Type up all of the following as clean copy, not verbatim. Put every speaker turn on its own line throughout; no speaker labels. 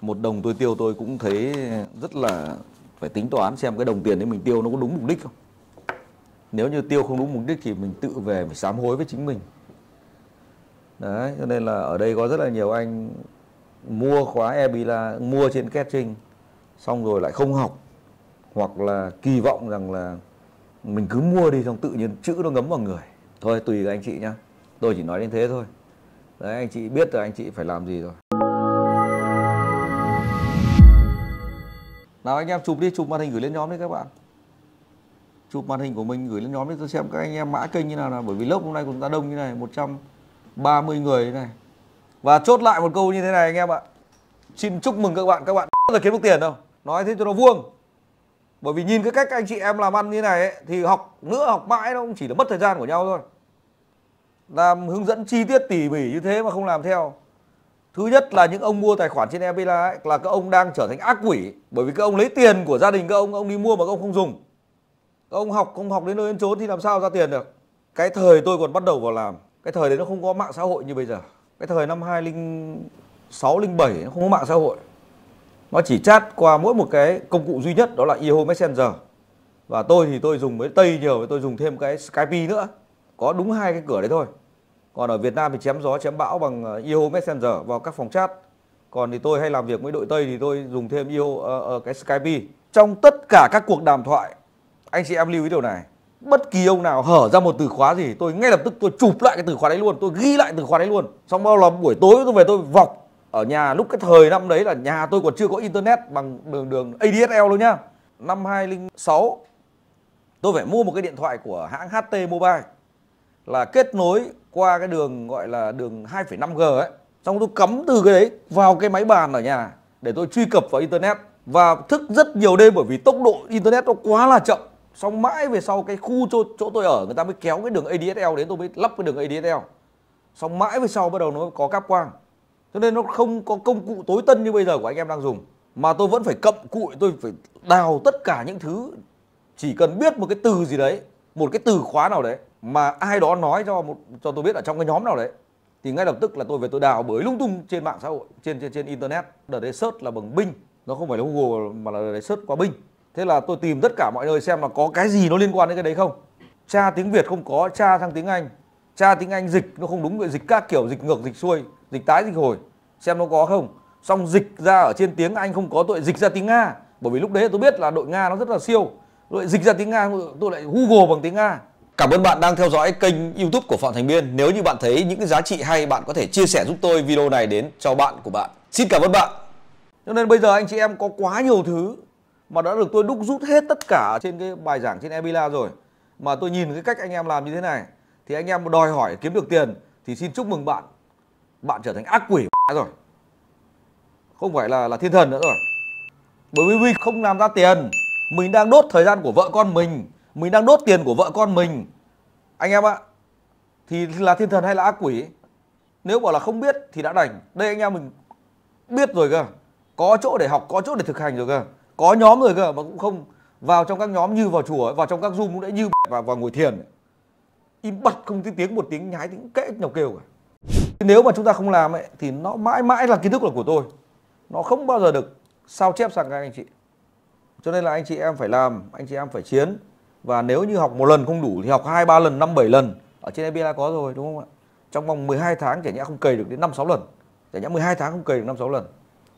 một đồng tôi tiêu tôi cũng thấy rất là phải tính toán xem cái đồng tiền đấy mình tiêu nó có đúng mục đích không. Nếu như tiêu không đúng mục đích thì mình tự về phải sám hối với chính mình. Đấy, cho nên là ở đây có rất là nhiều anh mua khóa Ebila, mua trên Ketching xong rồi lại không học, hoặc là kỳ vọng rằng là mình cứ mua đi xong tự nhiên chữ nó ngấm vào người. Thôi tùy các anh chị nhá, tôi chỉ nói đến thế thôi. Đấy, anh chị biết rồi anh chị phải làm gì rồi. Nào anh em chụp đi, chụp màn hình gửi lên nhóm đi các bạn. Chụp màn hình của mình gửi lên nhóm đi tôi xem các anh em mã kênh như nào. Bởi vì lớp hôm nay của chúng ta đông như này, 130 người như này. Và chốt lại một câu như thế này anh em ạ. Xin chúc mừng các bạn không bao giờ kiếm được tiền đâu. Nói thế cho nó vuông. Bởi vì nhìn cái cách anh chị em làm ăn như này ấy, thì học nữa học mãi nó cũng chỉ là mất thời gian của nhau thôi. Làm hướng dẫn chi tiết tỉ mỉ như thế mà không làm theo. Thứ nhất là những ông mua tài khoản trên Ebila ấy, là các ông đang trở thành ác quỷ. Bởi vì các ông lấy tiền của gia đình các ông đi mua mà các ông không dùng. Các ông không học đến nơi đến chốn thì làm sao ra tiền được. Cái thời tôi còn bắt đầu vào làm, cái thời đấy nó không có mạng xã hội như bây giờ. Cái thời năm 2006, 2007 nó không có mạng xã hội. Nó chỉ chat qua mỗi một cái công cụ duy nhất, đó là Yahoo Messenger. Và tôi thì tôi dùng với Tây nhiều, tôi dùng thêm cái Skype nữa. Có đúng hai cái cửa đấy thôi. Còn ở Việt Nam thì chém gió chém bão bằng Yahoo Messenger vào các phòng chat. Còn thì tôi hay làm việc với đội Tây thì tôi dùng thêm cái Skype. Trong tất cả các cuộc đàm thoại, anh chị em lưu ý điều này, bất kỳ ông nào hở ra một từ khóa gì, tôi ngay lập tức tôi chụp lại cái từ khóa đấy luôn, tôi ghi lại từ khóa đấy luôn. Xong bao là buổi tối tôi về tôi vọc ở nhà. Lúc cái thời năm đấy là nhà tôi còn chưa có internet bằng đường ADSL luôn nhá. Năm 2006 tôi phải mua một cái điện thoại của hãng HT Mobile, là kết nối qua cái đường gọi là đường 2,5G ấy. Xong tôi cắm từ cái đấy vào cái máy bàn ở nhà để tôi truy cập vào internet. Và thức rất nhiều đêm bởi vì tốc độ internet nó quá là chậm. Xong mãi về sau cái khu chỗ tôi ở người ta mới kéo cái đường ADSL đến, tôi mới lắp cái đường ADSL. Xong mãi về sau bắt đầu nó có cáp quang. Cho nên nó không có công cụ tối tân như bây giờ của anh em đang dùng. Mà tôi vẫn phải cặm cụi, tôi phải đào tất cả những thứ. Chỉ cần biết một cái từ gì đấy, một cái từ khóa nào đấy mà ai đó nói cho tôi biết ở trong cái nhóm nào đấy, thì ngay lập tức là tôi về tôi đào bới lung tung trên mạng xã hội, trên internet. Đợt đấy search là bằng Bing, nó không phải là Google mà là đợt đấy search qua Bing. Thế là tôi tìm tất cả mọi nơi xem là có cái gì nó liên quan đến cái đấy không. Tra tiếng Việt không có, tra sang tiếng Anh. Tra tiếng Anh dịch nó không đúng, dịch các kiểu, dịch ngược, dịch xuôi, dịch tái, dịch hồi, xem nó có không. Xong dịch ra ở trên tiếng Anh không có, tôi dịch ra tiếng Nga. Bởi vì lúc đấy tôi biết là đội Nga nó rất là siêu. Tôi dịch ra tiếng Nga, tôi lại Google bằng tiếng Nga.
Cảm ơn bạn đang theo dõi kênh YouTube của Phạm Thành Biên. Nếu như bạn thấy những cái giá trị hay, bạn có thể chia sẻ giúp tôi video này đến cho bạn của bạn. Xin cảm ơn bạn.
Cho nên bây giờ anh chị em có quá nhiều thứ mà đã được tôi đúc rút hết tất cả trên cái bài giảng trên Ebila rồi. Mà tôi nhìn cái cách anh em làm như thế này thì anh em đòi hỏi kiếm được tiền thì xin chúc mừng bạn. Bạn trở thành ác quỷ rồi. Không phải là thiên thần nữa rồi. Bởi vì mình không làm ra tiền, mình đang đốt thời gian của vợ con mình đang đốt tiền của vợ con mình. Anh em ạ, thì là thiên thần hay là ác quỷ? Nếu bảo là không biết thì đã đành. Đây anh em mình biết rồi cơ, có chỗ để học, có chỗ để thực hành rồi cơ, có nhóm rồi cơ, mà cũng không vào trong các nhóm như vào chùa, vào trong các Zoom cũng đã như vào ngồi thiền, im bặt không tiếng một tiếng nhái tiếng kẽ nhọc kêu cả. Nếu mà chúng ta không làm ấy thì nó mãi mãi là kiến thức là của tôi, nó không bao giờ được sao chép sang các anh chị. Cho nên là anh chị em phải làm, anh chị em phải chiến. Và nếu như học một lần không đủ thì học 2, 3 lần, 5, 7 lần. Ở trên Ebila có rồi đúng không ạ? Trong vòng 12 tháng chả nhẽ không cày được đến 5, 6 lần. Chả nhẽ 12 tháng không cày được 5, 6 lần.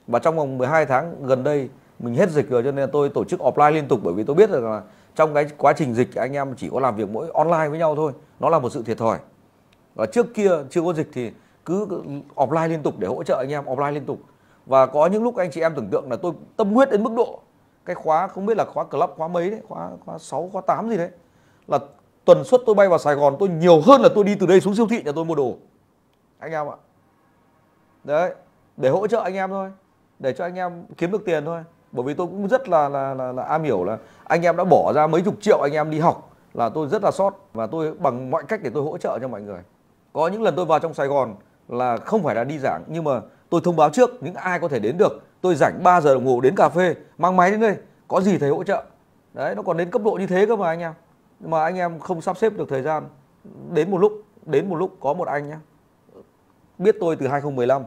Và trong vòng 12 tháng gần đây mình hết dịch rồi, cho nên tôi tổ chức offline liên tục. Bởi vì tôi biết là trong cái quá trình dịch anh em chỉ có làm việc mỗi online với nhau thôi. Nó là một sự thiệt thòi. Và trước kia chưa có dịch thì cứ offline liên tục để hỗ trợ anh em offline liên tục. Và có những lúc anh chị em tưởng tượng là tôi tâm huyết đến mức độ cái khóa không biết là khóa club khóa mấy đấy, khóa 6, khóa 8 gì đấy, là tuần suất tôi bay vào Sài Gòn tôi nhiều hơn là tôi đi từ đây xuống siêu thị nhà tôi mua đồ. Anh em ạ. Đấy, để hỗ trợ anh em thôi, để cho anh em kiếm được tiền thôi. Bởi vì tôi cũng rất là am hiểu là anh em đã bỏ ra mấy chục triệu anh em đi học là tôi rất là sót. Và tôi bằng mọi cách để tôi hỗ trợ cho mọi người. Có những lần tôi vào trong Sài Gòn là không phải là đi giảng, nhưng mà tôi thông báo trước những ai có thể đến được. Tôi rảnh 3 giờ đồng hồ đến cà phê, mang máy đến đây, có gì thầy hỗ trợ. Đấy, nó còn đến cấp độ như thế cơ mà anh em. Nhưng mà anh em không sắp xếp được thời gian. Đến một lúc có một anh nhá, biết tôi từ 2015.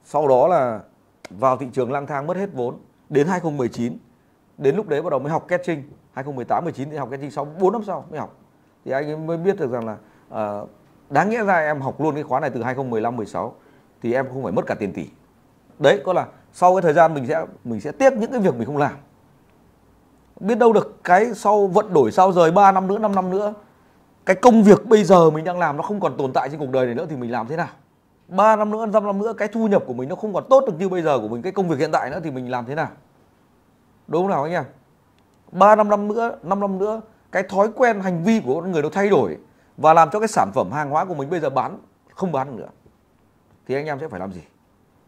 Sau đó là vào thị trường lang thang mất hết vốn đến 2019, đến lúc đấy bắt đầu mới học catching. 2018 19 thì học catching, sau 4 năm sau mới học, thì anh ấy mới biết được rằng là đáng nghĩa ra em học luôn cái khóa này từ 2015 16 thì em không phải mất cả tiền tỷ. Đấy, có là sau cái thời gian mình sẽ tiếp những cái việc mình không làm. Biết đâu được cái sau vận đổi sau rời 3 năm nữa, 5 năm nữa, cái công việc bây giờ mình đang làm nó không còn tồn tại trên cuộc đời này nữa thì mình làm thế nào? 3 năm nữa, 5 năm nữa cái thu nhập của mình nó không còn tốt được như bây giờ của mình, cái công việc hiện tại nữa thì mình làm thế nào? Đúng không nào anh em? 3 năm nữa, 5 năm nữa cái thói quen hành vi của con người nó thay đổi và làm cho cái sản phẩm hàng hóa của mình bây giờ không bán được nữa thì anh em sẽ phải làm gì?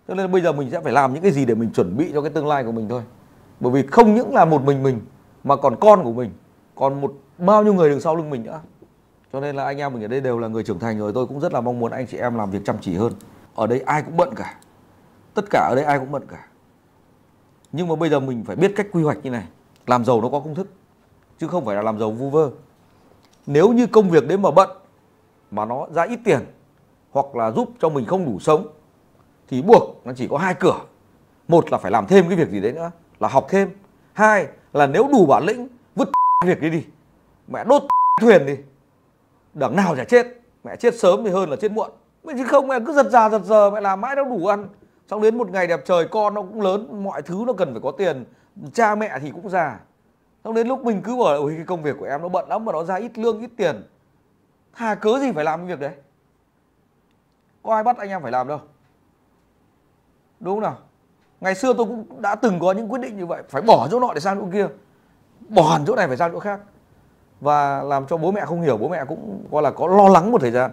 Cho nên bây giờ mình sẽ phải làm những cái gì để mình chuẩn bị cho cái tương lai của mình thôi. Bởi vì không những là một mình mà còn con của mình, còn bao nhiêu người đằng sau lưng mình nữa. Cho nên là anh em mình ở đây đều là người trưởng thành rồi, tôi cũng rất là mong muốn anh chị em làm việc chăm chỉ hơn. Ở đây ai cũng bận cả, tất cả ở đây ai cũng bận cả. Nhưng mà bây giờ mình phải biết cách quy hoạch như này. Làm giàu nó có công thức, chứ không phải là làm giàu vu vơ. Nếu như công việc đấy mà bận, mà nó ra ít tiền, hoặc là giúp cho mình không đủ sống, thì buộc nó chỉ có hai cửa. Một là phải làm thêm cái việc gì đấy nữa, là học thêm. Hai là nếu đủ bản lĩnh, vứt việc đấy đi, mẹ đốt thuyền đi, đằng nào chả chết. Mẹ chết sớm thì hơn là chết muộn. Chứ không mẹ cứ giật giờ mẹ làm mãi đâu đủ ăn. Xong đến một ngày đẹp trời con nó cũng lớn, mọi thứ nó cần phải có tiền, cha mẹ thì cũng già. Xong đến lúc mình cứ bảo ôi cái công việc của em nó bận lắm mà nó ra ít lương ít tiền, thà cớ gì phải làm cái việc đấy. Có ai bắt anh em phải làm đâu, đúng không nào? Ngày xưa tôi cũng đã từng có những quyết định như vậy, phải bỏ chỗ nọ để sang chỗ kia, bỏ hẳn chỗ này phải sang chỗ khác, và làm cho bố mẹ không hiểu, bố mẹ cũng gọi là có lo lắng một thời gian.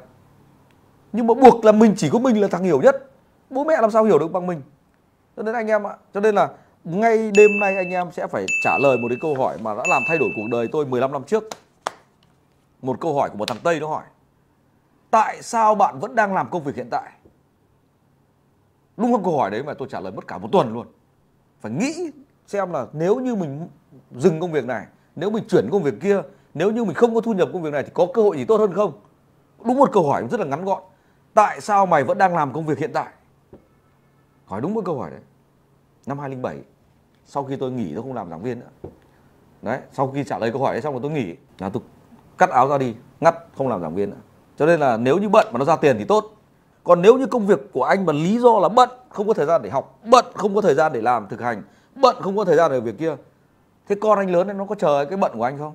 Nhưng mà buộc là chỉ có mình là thằng hiểu nhất, bố mẹ làm sao hiểu được bằng mình. Cho nên anh em ạ, cho nên là ngay đêm nay anh em sẽ phải trả lời một cái câu hỏi mà đã làm thay đổi cuộc đời tôi 15 năm trước. Một câu hỏi của một thằng Tây nó hỏi: tại sao bạn vẫn đang làm công việc hiện tại? Đúng không, câu hỏi đấy mà tôi trả lời mất cả một tuần luôn. Phải nghĩ xem là nếu như mình dừng công việc này, nếu mình chuyển công việc kia, nếu như mình không có thu nhập công việc này thì có cơ hội gì tốt hơn không? Đúng một câu hỏi rất là ngắn gọn. Tại sao mày vẫn đang làm công việc hiện tại? Hỏi đúng một câu hỏi đấy. Năm 2007, sau khi tôi nghỉ, tôi không làm giảng viên nữa. Đấy, sau khi trả lời câu hỏi đấy xong rồi tôi nghỉ, là tôi cắt áo ra đi, ngắt, không làm giảng viên nữa. Cho nên là nếu như bận mà nó ra tiền thì tốt. Còn nếu như công việc của anh mà lý do là bận, không có thời gian để học, bận không có thời gian để làm thực hành, bận không có thời gian để việc kia, thế con anh lớn nên nó có chờ cái bận của anh không?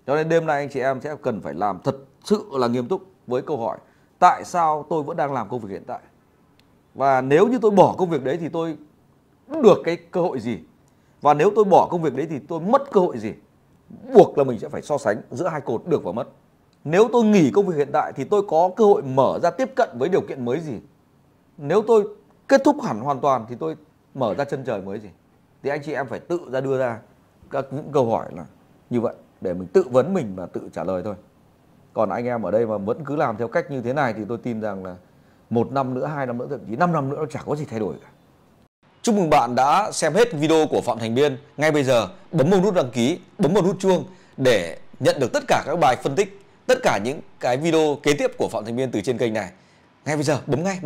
Cho nên đêm nay anh chị em sẽ cần phải làm thật sự là nghiêm túc với câu hỏi: tại sao tôi vẫn đang làm công việc hiện tại? Và nếu như tôi bỏ công việc đấy thì tôi được cái cơ hội gì? Và nếu tôi bỏ công việc đấy thì tôi mất cơ hội gì? Buộc là mình sẽ phải so sánh giữa hai cột được và mất. Nếu tôi nghỉ công việc hiện tại thì tôi có cơ hội mở ra tiếp cận với điều kiện mới gì? Nếu tôi kết thúc hẳn hoàn toàn thì tôi mở ra chân trời mới gì? Thì anh chị em phải tự ra đưa ra những câu hỏi là như vậy để mình tự vấn mình và tự trả lời thôi. Còn anh em ở đây mà vẫn cứ làm theo cách như thế này thì tôi tin rằng là 1 năm nữa, 2 năm nữa, thậm chí 5 năm nữa nó chả có gì thay đổi cả.
Chúc mừng bạn đã xem hết video của Phạm Thành Biên. Ngay bây giờ bấm vào nút đăng ký, bấm vào nút chuông để nhận được tất cả các bài phân tích, tất cả những cái video kế tiếp của Phạm Thành Biên từ trên kênh này. Ngay bây giờ bấm ngay.